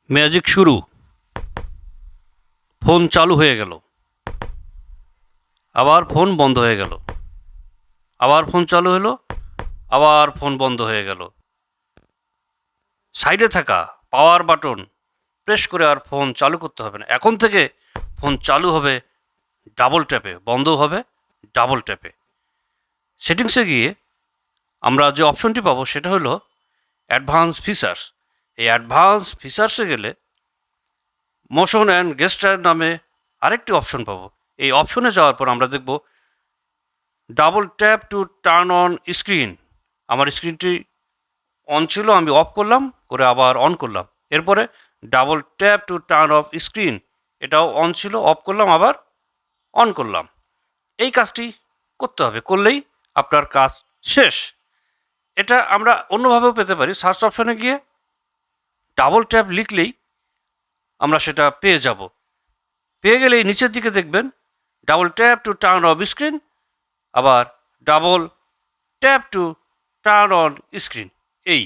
Magic শুরু। Phone চালু হয়ে গেল, আবার ফোন বন্ধ হয়ে গেল, আবার ফোন চালু হলো, আবার ফোন বন্ধ হয়ে গেল। সাইডে থাকা পাওয়ার বাটন প্রেস করে আর ফোন চালু করতে হবে না। এখন থেকে ফোন চালু হবে ডাবল ট্যাপে, বন্ধ হবে ডাবল ট্যাপে। সেটিংসে গিয়ে আমরা যে অপশনটি পাবো সেটা হলো অ্যাডভান্স ফিচার্স। এই অ্যাডভান্স ফিচার্সে গেলে মোশন অ্যান্ড গেস্টার নামে আরেকটি অপশন পাবো। এই অপশনে যাওয়ার পর আমরা দেখব double tap to turn on screen. আমার স্ক্রিনটি অন ছিল, আমি অফ করলাম, করে আবার অন করলাম। এরপরে double tap to turn off screen, এটাও অন ছিল, অফ করলাম, আবার অন করলাম। এই কাজটি করতে হবে, করলেই আপনার কাজ শেষ। এটা আমরা অন্যভাবেও পেতে পারি। সার্চ অপশনে গিয়ে ডাবল ট্যাপ লিখলেই আমরা সেটা পেয়ে যাব। পেয়ে গেলেই নিচের দিকে দেখবেন double tap to turn off screen, আবার double tap to turn on screen. এই